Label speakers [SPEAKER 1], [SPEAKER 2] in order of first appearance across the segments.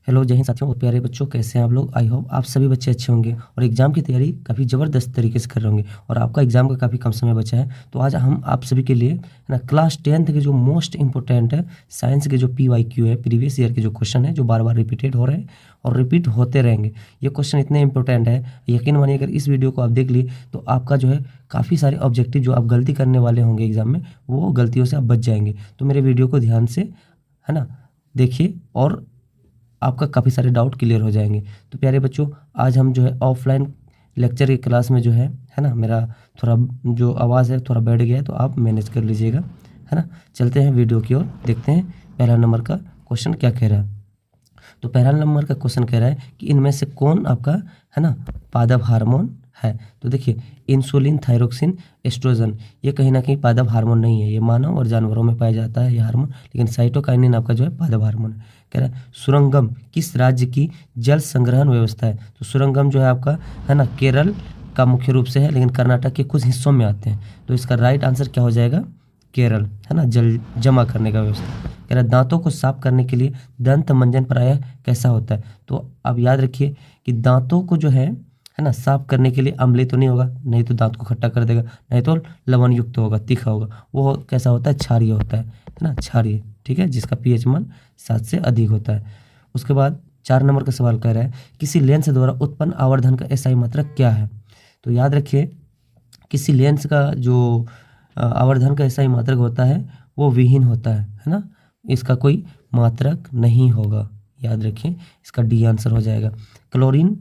[SPEAKER 1] Hello जय हिंद साथियों और प्यारे बच्चों, कैसे हैं आप लोग। आई होप आप सभी बच्चे अच्छे होंगे और एग्जाम की तैयारी काफ़ी ज़बरदस्त तरीके से कर रहे होंगे और आपका एग्जाम का काफ़ी कम समय बचा है। तो आज हम आप सभी के लिए है ना क्लास 10th के जो मोस्ट इंपॉर्टेंट है साइंस के जो PYQ है, प्रीवियस ईयर के जो क्वेश्चन है जो बार बार रिपीटेड हो रहे हैं और रिपीट होते रहेंगे। ये क्वेश्चन इतने इंपॉर्टेंट है, यकीन मानिए अगर इस वीडियो को आप देख लिए तो आपका जो है काफ़ी सारे ऑब्जेक्टिव जो आप गलती करने वाले होंगे एग्जाम में, वो गलतियों से आप बच जाएंगे। तो मेरे वीडियो को ध्यान से है ना देखिए और आपका काफ़ी सारे डाउट क्लियर हो जाएंगे। तो प्यारे बच्चों, आज हम जो है ऑफलाइन लेक्चर की क्लास में जो है ना मेरा थोड़ा जो आवाज़ है थोड़ा बैठ गया है, तो आप मैनेज कर लीजिएगा, है ना। चलते हैं वीडियो की ओर, देखते हैं पहला नंबर का क्वेश्चन क्या कह रहा है। तो पहला नंबर का क्वेश्चन कह रहा है कि इनमें से कौन आपका है ना पादप हार्मोन है। तो देखिए, इंसुलिन, थायरोक्सिन, एस्ट्रोजन, ये कहीं ना कहीं पादप हार्मोन नहीं है। ये मानव और जानवरों में पाया जाता है ये हार्मोन, लेकिन साइटोकाइनिन आपका जो है पादप हार्मोन है। कह रहा है सुरंगम किस राज्य की जल संग्रहण व्यवस्था है। तो सुरंगम जो है आपका है ना केरल का मुख्य रूप से है, लेकिन कर्नाटक के कुछ हिस्सों में आते हैं। तो इसका राइट आंसर क्या हो जाएगा, केरल, है ना, जल जमा करने का व्यवस्था। कह रहा है दांतों को साफ करने के लिए दंत मंजन प्रायः कैसा होता है। तो आप याद रखिए कि दांतों को जो है ना साफ करने के लिए अम्लीय तो नहीं होगा, नहीं तो दांत को खट्टा कर देगा, नहीं तो लवण युक्त होगा, तीखा होगा। वो कैसा होता है, क्षारीय होता है ना, क्षारीय, ठीक है, जिसका pH मान 7 से अधिक होता है। उसके बाद 4 नंबर का सवाल कह रहा है किसी लेंस द्वारा उत्पन्न आवर्धन का SI मात्रक क्या है। तो याद रखिए किसी लेंस का जो आवर्धन का SI मात्रक होता है वो विहीन होता है ना, इसका कोई मात्रक नहीं होगा। याद रखिए इसका डी आंसर हो जाएगा। क्लोरीन,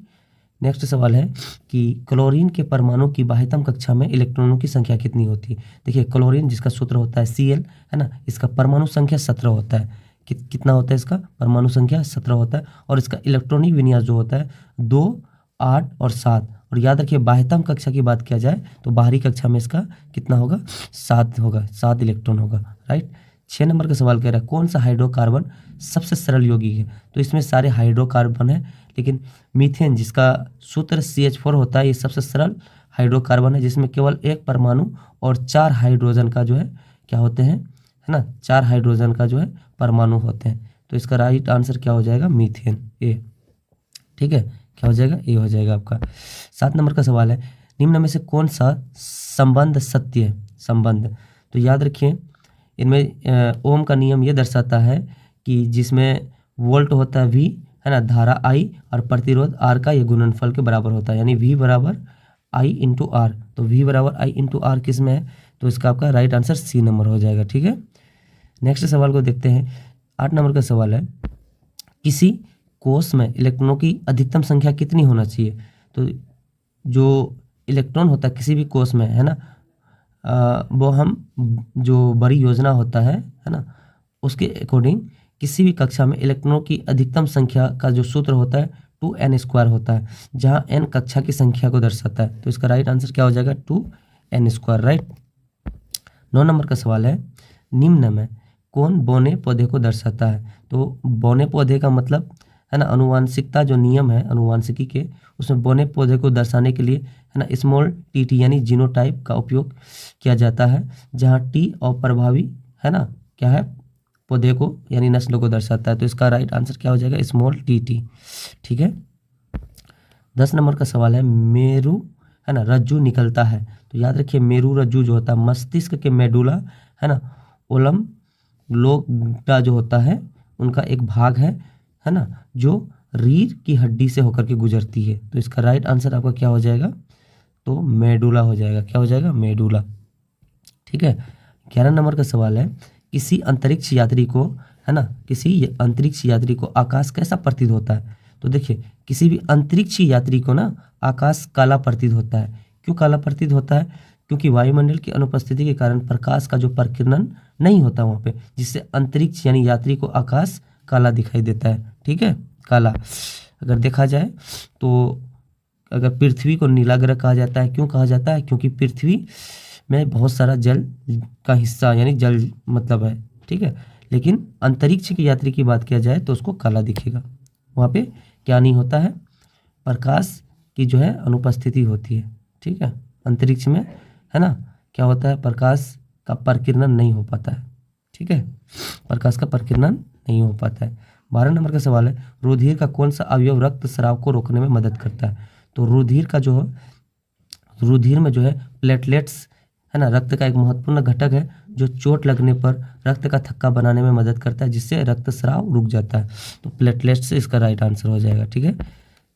[SPEAKER 1] नेक्स्ट सवाल है कि क्लोरीन के परमाणु की बाह्यतम कक्षा में इलेक्ट्रॉनों की संख्या कितनी होती है। देखिए क्लोरीन जिसका सूत्र होता है Cl, है ना, इसका परमाणु संख्या 17 होता है। कितना होता है इसका परमाणु संख्या 17 होता है, और इसका इलेक्ट्रॉनिक विन्यास जो होता है 2, 8 और 7। और याद रखिए बाह्यतम कक्षा की बात किया जाए तो बाहरी कक्षा में इसका कितना होगा, 7 होगा, 7 इलेक्ट्रॉन होगा, राइट। 6 नंबर का सवाल कह रहा है कौन सा हाइड्रोकार्बन सबसे सरल यौगिक है। तो इसमें सारे हाइड्रोकार्बन है, लेकिन मीथेन जिसका सूत्र CH4 होता है ये सबसे सरल हाइड्रोकार्बन है, जिसमें केवल एक परमाणु और 4 हाइड्रोजन का जो है क्या होते हैं, है ना, 4 हाइड्रोजन का जो है परमाणु होते हैं। तो इसका राइट आंसर क्या हो जाएगा, मीथेन, ए, ठीक है, क्या हो जाएगा, ए हो जाएगा आपका। 7 नंबर का सवाल है निम्न में से कौन सा संबंध सत्य है। संबंध, तो याद रखिए इनमें ओम का नियम ये दर्शाता है कि जिसमें वोल्ट होता है V, है ना, धारा I और प्रतिरोध R का ये गुणनफल के बराबर होता है, यानी V बराबर I इंटू R। तो V बराबर I इंटू R किस में है, तो इसका आपका राइट आंसर C नंबर हो जाएगा, ठीक है। नेक्स्ट सवाल को देखते हैं। 8 नंबर का सवाल है किसी कोष में इलेक्ट्रॉनों की अधिकतम संख्या कितनी होना चाहिए। तो जो इलेक्ट्रॉन होता है किसी भी कोष में, है ना, वो हम जो बड़ी योजना होता है ना, उसके अकॉर्डिंग किसी भी कक्षा में इलेक्ट्रॉनों की अधिकतम संख्या का जो सूत्र होता है 2n² होता है, जहाँ n कक्षा की संख्या को दर्शाता है। तो इसका राइट आंसर क्या हो जाएगा, 2n², राइट। 9 नंबर का सवाल है निम्न में कौन बौने पौधे को दर्शाता है। तो बौने पौधे का मतलब है ना अनुवांशिकता जो नियम है अनुवांशिकी के, उसमें बौने पौधे को दर्शाने के लिए है ना स्मॉल tt यानी जीनोटाइप का उपयोग किया जाता है, जहाँ t और प्रभावी है ना क्या है, पौधे को यानी नस्ल को दर्शाता है। तो इसका राइट आंसर क्या हो जाएगा, स्मॉल tt, ठीक है। 10 नंबर का सवाल है मेरु है ना रज्जु निकलता है। तो याद रखिए मेरु रज्जु जो होता है मस्तिष्क के मेडुला है ना ओलम लोबा जो होता है उनका एक भाग है ना, जो रीढ़ की हड्डी से होकर के गुजरती है। तो इसका राइट आंसर आपका क्या हो जाएगा, तो मेडुला हो जाएगा, क्या हो जाएगा, मेडुला, ठीक है। 11 नंबर का सवाल है किसी अंतरिक्ष यात्री को है ना किसी अंतरिक्ष यात्री को आकाश कैसा प्रतीत होता है। तो देखिए किसी भी अंतरिक्ष यात्री को ना आकाश काला प्रतीत होता है। क्यों काला प्रतीत होता है, क्योंकि वायुमंडल की अनुपस्थिति के कारण प्रकाश का जो प्रकीर्णन नहीं होता वहाँ पे, जिससे अंतरिक्ष यानी यात्री को आकाश काला दिखाई देता है, ठीक है, काला। अगर देखा जाए तो अगर पृथ्वी को नीला ग्रह कहा जाता है, क्यों कहा जाता है, क्योंकि पृथ्वी में बहुत सारा जल का हिस्सा यानी जल मतलब है, ठीक है। लेकिन अंतरिक्ष की यात्री की बात किया जाए तो उसको काला दिखेगा, वहाँ पे क्या नहीं होता है, प्रकाश की जो है अनुपस्थिति होती है, ठीक है। अंतरिक्ष में है ना क्या होता है, प्रकाश का प्रकीर्णन नहीं हो पाता है, ठीक है, प्रकाश का प्रकीर्णन नहीं हो पाता है। 12 नंबर का सवाल है, रुधिर का कौन सा अवयव रक्त स्राव को रोकने में मदद करता है? तो रुधिर का जो रुधिर में जो है प्लेटलेट्स है ना, रक्त का एक महत्वपूर्ण घटक है जो चोट लगने पर रक्त का थक्का बनाने में मदद करता है, जिससे रक्त स्राव रुक जाता है। तो प्लेटलेट्स से इसका राइट आंसर हो जाएगा। ठीक है।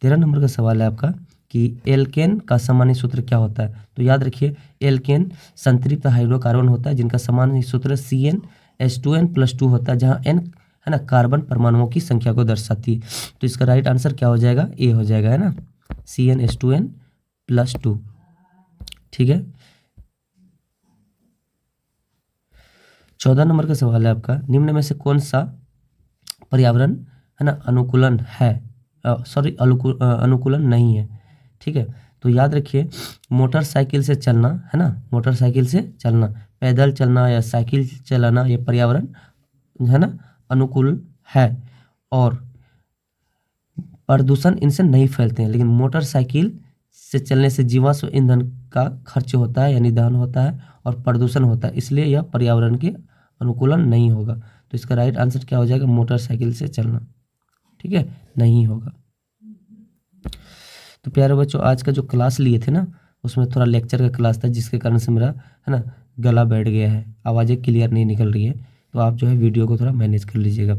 [SPEAKER 1] 13 नंबर का सवाल है आपका कि एल्केन का सामान्य सूत्र क्या होता है? तो याद रखिए, एल्केन संतृप्त हाइड्रोकार्बन होता है जिनका सामान्य सूत्र CnH2n+2 होता है, जहाँ n है ना कार्बन परमाणुओं की संख्या को दर्शाती है। तो इसका राइट आंसर क्या हो जाएगा? ए हो जाएगा, है ना, CnH2n+2। ठीक है। 14 नंबर का सवाल है आपका, निम्न में से कौन सा पर्यावरण है ना अनुकूलन है, अनुकूलन नहीं है? ठीक है। तो याद रखिए, मोटरसाइकिल से चलना है ना, मोटरसाइकिल से चलना, पैदल चलना या साइकिल चलाना, ये पर्यावरण है ना अनुकूल है, और प्रदूषण इनसे नहीं फैलते हैं। लेकिन मोटरसाइकिल से चलने से जीवाश्म ईंधन का खर्च होता है यानी दहन होता है और प्रदूषण होता है, इसलिए यह पर्यावरण के अनुकूलन नहीं होगा। तो इसका राइट आंसर क्या हो जाएगा? मोटरसाइकिल से चलना। ठीक है, नहीं होगा। तो प्यारे बच्चों, आज का जो क्लास लिए थे ना, उसमें थोड़ा लेक्चर का क्लास था, जिसके कारण से मेरा है ना गला बैठ गया है, आवाज़ें क्लियर नहीं निकल रही है। तो आप जो है वीडियो को थोड़ा मैनेज कर लीजिएगा।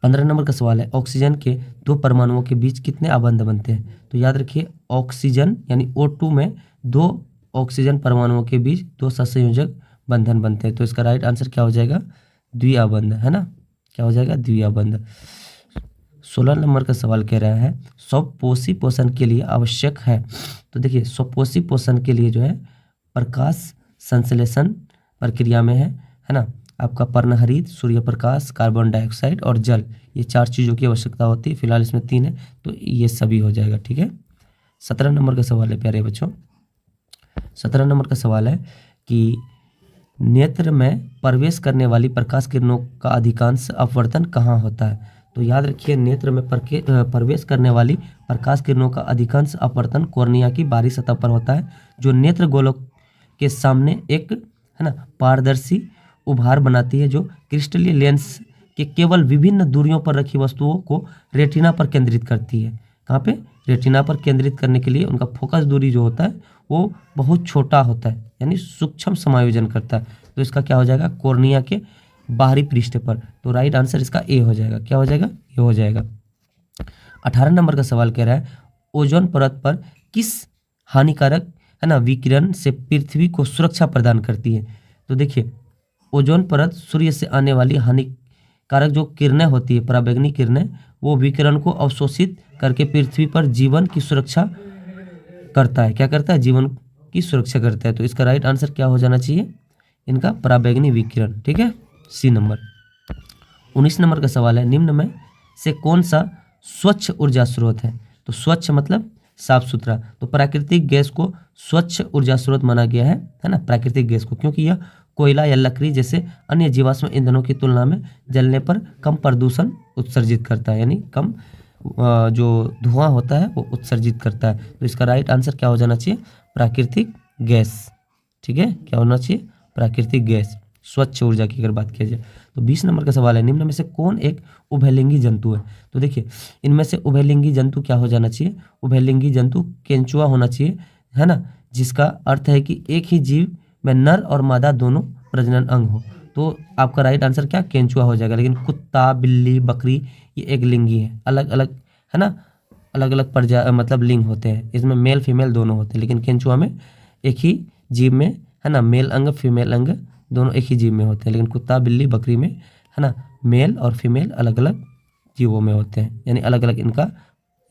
[SPEAKER 1] 15 नंबर का सवाल है, ऑक्सीजन के 2 परमाणुओं के बीच कितने आबंध बनते हैं? तो याद रखिए, ऑक्सीजन यानी O2 में 2 ऑक्सीजन परमाणुओं के बीच 2 सहसंयोजक बंधन बनते हैं। तो इसका राइट आंसर क्या हो जाएगा? द्विआबंध, है ना, क्या हो जाएगा? द्विआबंध। 16 नंबर का सवाल कह रहा है, स्वपोषी पोषण के लिए आवश्यक है। तो देखिए, स्वपोषी पोषण के लिए जो है प्रकाश संश्लेषण प्रक्रिया में है ना, आपका पर्णहरित, सूर्य प्रकाश, कार्बन डाइऑक्साइड और जल, ये 4 चीज़ों की आवश्यकता होती है। फिलहाल इसमें 3 है, तो ये सभी हो जाएगा। ठीक है। 17 नंबर का सवाल है प्यारे बच्चों, 17 नंबर का सवाल है कि नेत्र में प्रवेश करने वाली प्रकाश किरणों का अधिकांश अपवर्तन कहाँ होता है? तो याद रखिए, नेत्र में प्रवेश करने वाली प्रकाश किरणों का अधिकांश अपवर्तन कॉर्निया की बाहरी सतह पर होता है, जो नेत्र गोलक के सामने एक है ना पारदर्शी उभार बनाती है, जो क्रिस्टलीय लेंस के केवल विभिन्न दूरियों पर रखी वस्तुओं को रेटिना पर केंद्रित करती है। कहाँ पे? रेटिना पर केंद्रित करने के लिए उनका फोकस दूरी जो होता है वो बहुत छोटा होता है, यानी सूक्ष्म समायोजन करता है। तो इसका क्या हो जाएगा? कॉर्निया के बाहरी पृष्ठ पर। तो राइट आंसर इसका ए हो जाएगा। क्या हो जाएगा? ए हो जाएगा। 18 नंबर का सवाल कह रहा है, ओजोन परत पर किस हानिकारक है ना विकिरण से पृथ्वी को सुरक्षा प्रदान करती है? तो देखिए, ओजोन परत सूर्य से आने वाली हानिकारक जो किरणें होती है, पराबैंगनी किरणें, वो विकिरण को अवशोषित करके पृथ्वी पर जीवन की सुरक्षा करता है। क्या करता है? जीवन की सुरक्षा करता है। तो इसका राइट आंसर क्या हो जाना चाहिए? इनका पराबैंगनी विकिरण। ठीक है, सी नंबर। 19 नंबर का सवाल है, निम्न में से कौन सा स्वच्छ ऊर्जा स्रोत है? तो स्वच्छ मतलब साफ सुथरा। तो प्राकृतिक गैस को स्वच्छ ऊर्जा स्रोत माना गया है ना, प्राकृतिक गैस को, क्योंकि यह कोयला या लकड़ी जैसे अन्य जीवाश्म ईंधनों की तुलना में जलने पर कम प्रदूषण उत्सर्जित करता है, यानी कम जो धुआं होता है वो उत्सर्जित करता है। तो इसका राइट आंसर क्या हो जाना चाहिए? प्राकृतिक गैस। ठीक है, क्या होना चाहिए? प्राकृतिक गैस, स्वच्छ ऊर्जा की अगर बात की जाए। तो 20 नंबर का सवाल है, निम्न में से कौन एक उभयलिंगी जंतु है? तो देखिए, इनमें से उभयलिंगी जंतु क्या हो जाना चाहिए? उभयलिंगी जंतु केंचुआ होना चाहिए, है ना, जिसका अर्थ है कि एक ही जीव में नर और मादा दोनों प्रजनन अंग हो। तो आपका राइट आंसर क्या? केंचुआ हो जाएगा। लेकिन कुत्ता, बिल्ली, बकरी ये एक लिंगी है, अलग अलग है ना, अलग अलग मतलब लिंग होते हैं, इसमें मेल फीमेल दोनों होते हैं। लेकिन केंचुआ में एक ही जीव में है ना मेल अंग फीमेल अंग दोनों एक ही जीव में होते हैं। लेकिन कुत्ता, बिल्ली, बकरी में है ना मेल और फीमेल अलग अलग जीवों में होते हैं, यानी अलग अलग इनका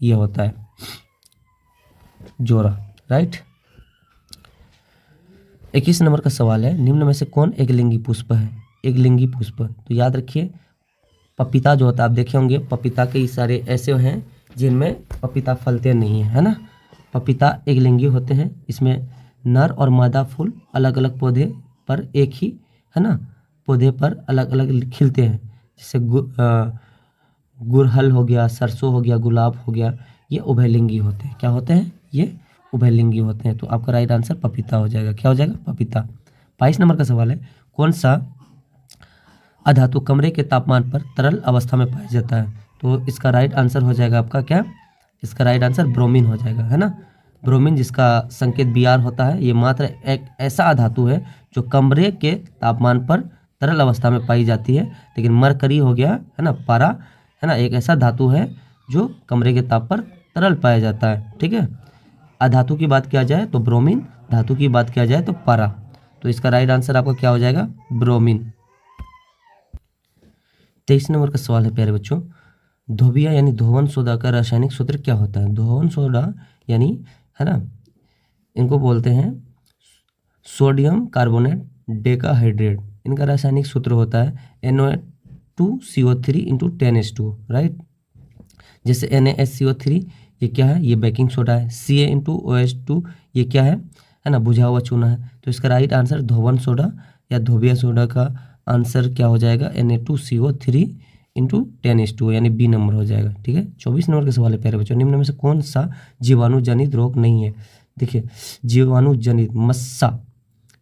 [SPEAKER 1] ये होता है जोड़ा। राइट। 21 नंबर का सवाल है, निम्न में से कौन एक लिंगी पुष्प है? एक लिंगी पुष्प, तो याद रखिए, पपीता जो होता है, आप देखे होंगे पपीता कई सारे ऐसे हैं जिनमें पपीता फलते नहीं है ना। पपीता एक लिंगी होते हैं, इसमें नर और मादा फूल अलग अलग पौधे पर एक ही है ना पौधे पर अलग अलग खिलते हैं। जैसे गुड़हल हो गया, सरसों हो गया, गुलाब हो गया, ये उभयलिंगी होते हैं। क्या होते हैं? ये उभयलिंगी होते हैं। तो आपका राइट आंसर पपीता हो जाएगा। क्या हो जाएगा? पपीता। 22 नंबर का सवाल है, कौन सा अधातु कमरे के तापमान पर तरल अवस्था में पाया जाता है। तो इसका राइट आंसर हो जाएगा आपका क्या, इसका राइट आंसर ब्रोमीन हो जाएगा, है ना। ब्रोमीन जिसका संकेत Br होता है, ये मात्र एक ऐसा अधातु है जो कमरे के तापमान पर तरल अवस्था में पाई जाती है। लेकिन मरकरी हो गया, है ना, पारा, है ना, एक ऐसा धातु है जो कमरे के ताप पर तरल पाया जाता है। ठीक है, अधातु की बात किया जाए तो ब्रोमीन, धातु की बात किया जाए तो पारा। तो इसका राइट आंसर आपका क्या हो जाएगा, ब्रोमीन। 23 नंबर का सवाल है प्यारे बच्चों, धोबिया यानी धोवन सोडा का रासायनिक सूत्र क्या होता है। धोवन सोडा यानी, है ना, इनको बोलते हैं सोडियम कार्बोनेट डेकाहाइड्रेट। इनका रासायनिक सूत्र होता है NO2CO3 इंटू 10H2, राइट। जैसे NaSCO3 ये क्या है, ये बेकिंग सोडा है। Ca इंटू OH2 ये क्या है ना, बुझा हुआ चूना है। तो इसका राइट आंसर धोवन सोडा या धोबिया सोडा का आंसर क्या हो जाएगा, Na2CO3 इंटू 10H2 यानी बी नंबर हो जाएगा। ठीक है, 24 नंबर का सवाल है प्यारे बच्चों, निम्न में से कौन सा जीवाणु जनित रोग नहीं है। देखिए, जीवाणु जनित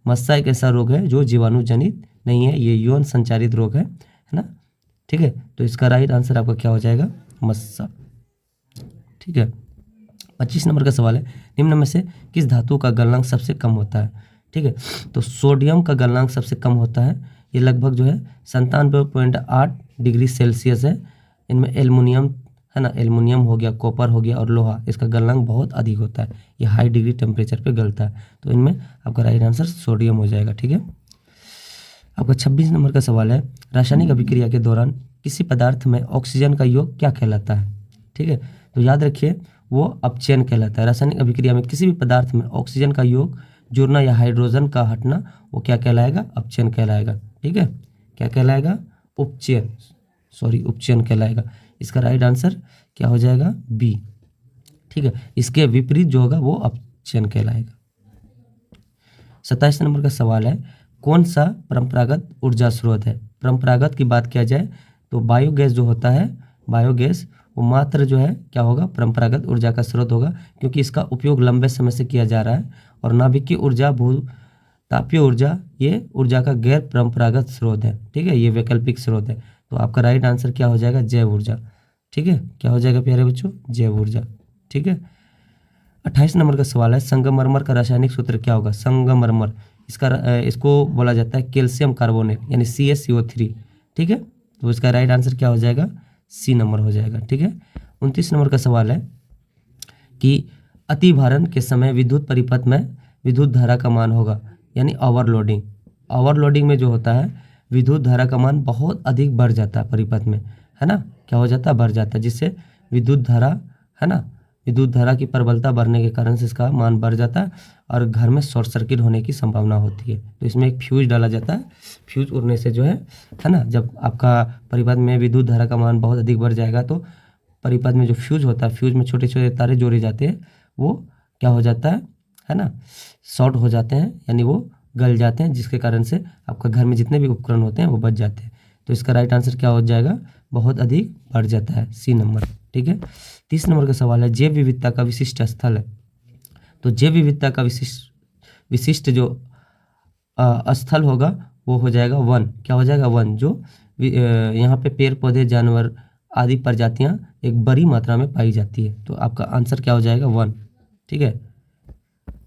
[SPEAKER 1] मस्सा एक ऐसा रोग है जो जीवाणु जनित नहीं है, ये यौन संचारित रोग है ना। ठीक है, तो इसका राइट आंसर आपका क्या हो जाएगा, मस्सा। ठीक है, 25 नंबर का सवाल है, निम्न में से किस धातु का गलनांक सबसे कम होता है। ठीक है, तो सोडियम का गलनांक सबसे कम होता है, ये लगभग जो है 97.8 डिग्री सेल्सियस है। इनमें एल्युमिनियम, है ना, एल्युमिनियम हो गया, कॉपर हो गया और लोहा, इसका गलनांक बहुत अधिक होता है, ये हाई डिग्री टेम्परेचर पे गलता है। तो इनमें आपका राइट आंसर सोडियम हो जाएगा। ठीक है, आपका 26 नंबर का सवाल है, रासायनिक अभिक्रिया के दौरान किसी पदार्थ में ऑक्सीजन का योग क्या कहलाता है। ठीक है, तो याद रखिए वो अपचयन कहलाता है। रासायनिक अभिक्रिया में किसी भी पदार्थ में ऑक्सीजन का योग जुड़ना या हाइड्रोजन का हटना वो क्या कहलाएगा, अपचयन कहलाएगा। ठीक है, क्या कहलाएगा, उपचयन कहलाएगा। इसका राइट आंसर क्या हो जाएगा, बी। ठीक है, इसके विपरीत जो होगा वो अपचयन कहलाएगा। 27 नंबर का सवाल है, कौन सा परंपरागत ऊर्जा स्रोत है। परंपरागत की बात किया जाए तो बायोगैस जो होता है, बायोगैस वो मात्र जो है क्या होगा, परंपरागत ऊर्जा का स्रोत होगा, क्योंकि इसका उपयोग लंबे समय से किया जा रहा है। और नाभिकीय ऊर्जा, भू तापीय ऊर्जा, ये ऊर्जा का गैर परंपरागत स्रोत है। ठीक है, ये वैकल्पिक स्रोत है। तो आपका राइट आंसर क्या हो जाएगा, जैव ऊर्जा। ठीक है, क्या हो जाएगा प्यारे बच्चों, जैव ऊर्जा। ठीक है, 28 नंबर का सवाल है, संगमरमर का रासायनिक सूत्र क्या होगा। संगमरमर, इसको बोला जाता है कैल्शियम कार्बोनेट यानी CaCO3। ठीक है, तो इसका राइट आंसर क्या हो जाएगा, सी नंबर हो जाएगा। ठीक है, 29 नंबर का सवाल है कि अतिभारण के समय विद्युत परिपथ में विद्युत धारा का मान होगा, यानी ओवरलोडिंग। ओवरलोडिंग में जो होता है विद्युत धारा का मान बहुत अधिक बढ़ जाता है परिपथ में, है ना, क्या हो जाता है, बढ़ जाता है, जिससे विद्युत धारा, है ना, विद्युत धारा की प्रबलता बढ़ने के कारण से इसका मान बढ़ जाता है और घर में शॉर्ट सर्किट होने की संभावना होती है। तो इसमें एक फ्यूज डाला जाता है, फ्यूज उड़ने से जो है ना, जब आपका परिपथ में विद्युत धारा का मान बहुत अधिक बढ़ जाएगा तो परिपथ में जो फ्यूज होता है, फ्यूज में छोटे छोटे तारे जोड़े जाते हैं, वो क्या हो जाता है ना, शॉर्ट हो जाते हैं, यानी वो गल जाते हैं, जिसके कारण से आपका घर में जितने भी उपकरण होते हैं वो बच जाते हैं। तो इसका राइट आंसर क्या हो जाएगा, बहुत अधिक बढ़ जाता है, सी नंबर। ठीक है, 30 नंबर का सवाल है, जैव विविधता का विशिष्ट स्थल है। तो जैव विविधता का विशिष्ट जो स्थल होगा वो हो जाएगा वन। क्या हो जाएगा, वन, जो यहाँ पे पेड़ पौधे, जानवर आदि प्रजातियाँ एक बड़ी मात्रा में पाई जाती है। तो आपका आंसर क्या हो जाएगा, वन। ठीक है,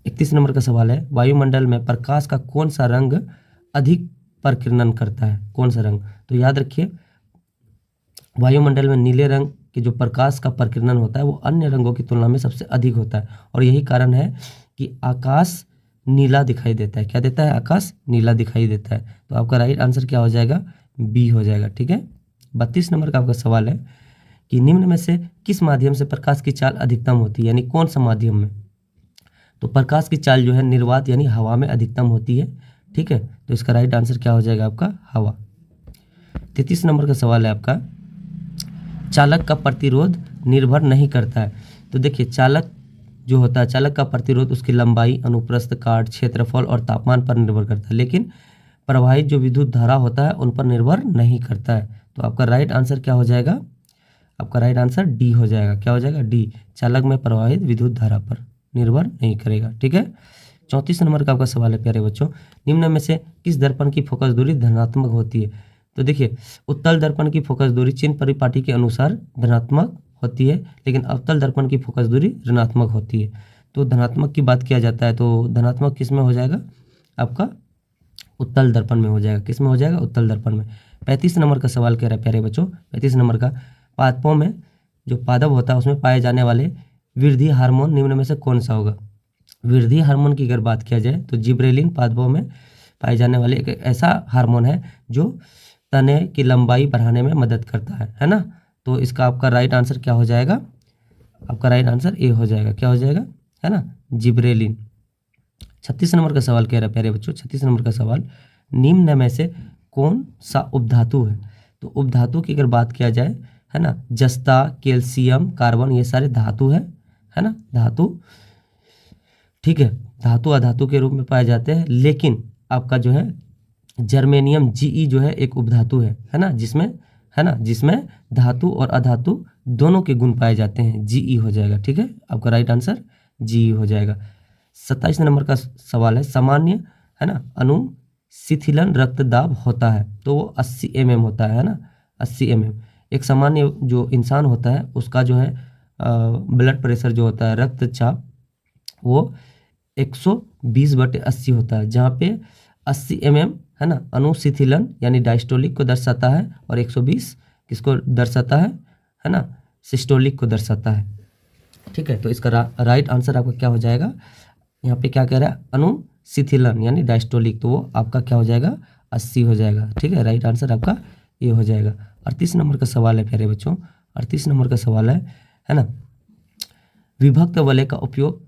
[SPEAKER 1] 31 नंबर का सवाल है, वायुमंडल में प्रकाश का कौन सा रंग अधिक प्रकीर्णन करता है, कौन सा रंग। तो याद रखिए वायुमंडल में नीले रंग के जो प्रकाश का प्रकीर्णन होता है वो अन्य रंगों की तुलना में सबसे अधिक होता है, और यही कारण है कि आकाश नीला दिखाई देता है। क्या देता है, आकाश नीला दिखाई देता है। तो आपका राइट आंसर क्या हो जाएगा, बी हो जाएगा। ठीक है, 32 नंबर का आपका सवाल है कि निम्न में से किस माध्यम से प्रकाश की चाल अधिकतम होती है, यानी कौन सा माध्यम में। तो प्रकाश की चाल जो है निर्वात यानी हवा में अधिकतम होती है। ठीक है, तो इसका राइट आंसर क्या हो जाएगा आपका, हवा। 33 नंबर का सवाल है आपका, चालक का प्रतिरोध निर्भर नहीं करता है। तो देखिए चालक जो होता है, चालक का प्रतिरोध उसकी लंबाई, अनुप्रस्थ काट, क्षेत्रफल और तापमान पर निर्भर करता है, लेकिन प्रवाहित जो विद्युत धारा होता है उन पर निर्भर नहीं करता है। तो आपका राइट आंसर क्या हो जाएगा, आपका राइट आंसर डी हो जाएगा। क्या हो जाएगा, डी, चालक में प्रवाहित विद्युत धारा पर निर्भर नहीं करेगा। ठीक है, 34 नंबर का आपका सवाल है प्यारे बच्चों, निम्न में से किस दर्पण की फोकस दूरी धनात्मक होती है। तो देखिए उत्तल दर्पण की फोकस दूरी चिन्ह परिपाटी के अनुसार धनात्मक होती है, लेकिन अवतल दर्पण की फोकस दूरी ऋणात्मक होती है। तो धनात्मक की बात किया जाता है तो धनात्मक किस में हो जाएगा, आपका उत्तल दर्पण में हो जाएगा। किस में हो जाएगा, उत्तल दर्पण में। 35 नंबर का सवाल कह रहा है प्यारे बच्चों, 35 नंबर का, पादपों में जो पादप होता है उसमें पाए जाने वाले वृद्धि हार्मोन निम्न में से कौन सा होगा। वृद्धि हार्मोन की अगर बात किया जाए तो जिब्रेलिन पादपों में पाए जाने वाले एक ऐसा हार्मोन है जो तने की लंबाई बढ़ाने में मदद करता है ना। तो इसका आपका राइट आंसर क्या हो जाएगा, आपका राइट आंसर ए हो जाएगा। क्या हो जाएगा, है ना, जिब्रेलिन। 36 नंबर का सवाल कह रहा है प्यारे बच्चों, 36 नंबर का सवाल, निम्न में से कौन सा उपधातु है। तो उपधातु की अगर बात किया जाए, है ना, जस्ता, कैल्शियम, कार्बन, ये सारे धातु है ना, धातु, ठीक है, धातु अधातु के रूप में पाए जाते हैं। लेकिन आपका जो है जर्मेनियम जीई जो है एक उपधातु है ना, जिसमें धातु और अधातु दोनों के गुण पाए जाते हैं, जीई हो जाएगा। ठीक है, आपका राइट आंसर जीई हो जाएगा। 27 नंबर का सवाल है, सामान्य, है ना, अनुशिथिलन रक्तदाब होता है तो वो 80 mm होता है ना, 80 mm। एक सामान्य जो इंसान होता है उसका जो है ब्लड प्रेशर जो होता है, रक्तचाप, वो 120/80 होता है, जहाँ पे 80 mm, है ना, अनुशिथिलन यानी डायस्टोलिक को दर्शाता है, और 120 किसको दर्शाता है ना, सिस्टोलिक को दर्शाता है। ठीक है, तो इसका राइट आंसर आपका क्या हो जाएगा, यहाँ पे क्या कह रहा है, अनुशिथिलन यानी डायस्टोलिक, तो वो आपका क्या हो जाएगा, 80 हो जाएगा। ठीक है, राइट आंसर आपका ये हो जाएगा। 38 नंबर का सवाल है प्यारे बच्चों, 38 नंबर का सवाल है ना, विभक्त वलय का उपयोग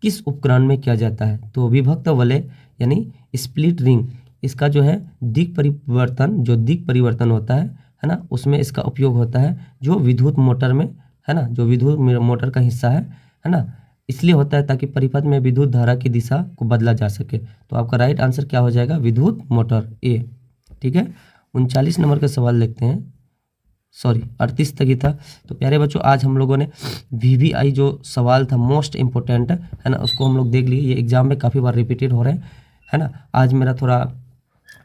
[SPEAKER 1] किस उपकरण में किया जाता है। तो विभक्त वलय यानी स्प्लिट रिंग, इसका जो है दिक् परिवर्तन होता है ना, उसमें इसका उपयोग होता है, जो विद्युत मोटर में, है ना, जो विद्युत मोटर का हिस्सा है ना, इसलिए होता है ताकि परिपथ में विद्युत धारा की दिशा को बदला जा सके। तो आपका राइट आंसर क्या हो जाएगा, विद्युत मोटर, ए। ठीक है, 39 नंबर का सवाल देखते हैं, सॉरी 38 तक ही था। तो प्यारे बच्चों आज हम लोगों ने VVI जो सवाल था मोस्ट इम्पोर्टेंट, है ना, उसको हम लोग देख लिए। ये एग्जाम में काफ़ी बार रिपीटेड हो रहे हैं, है ना। आज मेरा थोड़ा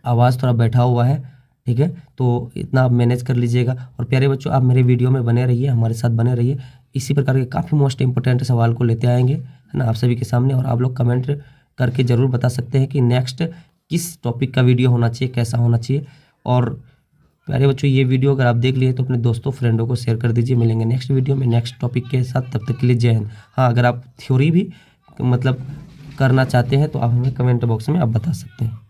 [SPEAKER 1] आवाज़ थोड़ा बैठा हुआ है, ठीक है, तो इतना आप मैनेज कर लीजिएगा। और प्यारे बच्चों आप मेरे वीडियो में बने रहिए, हमारे साथ बने रहिए, इसी प्रकार के काफ़ी मोस्ट इंपॉर्टेंट सवाल को लेते आएंगे, है ना, आप सभी के सामने। और आप लोग कमेंट करके ज़रूर बता सकते हैं कि नेक्स्ट किस टॉपिक का वीडियो होना चाहिए, कैसा होना चाहिए। और प्यारे बच्चों ये वीडियो अगर आप देख लिए तो अपने दोस्तों फ्रेंडों को शेयर कर दीजिए। मिलेंगे नेक्स्ट वीडियो में नेक्स्ट टॉपिक के साथ, तब तक के लिए जय हिंद। हाँ, अगर आप थ्योरी भी मतलब करना चाहते हैं तो आप हमें कमेंट बॉक्स में आप बता सकते हैं।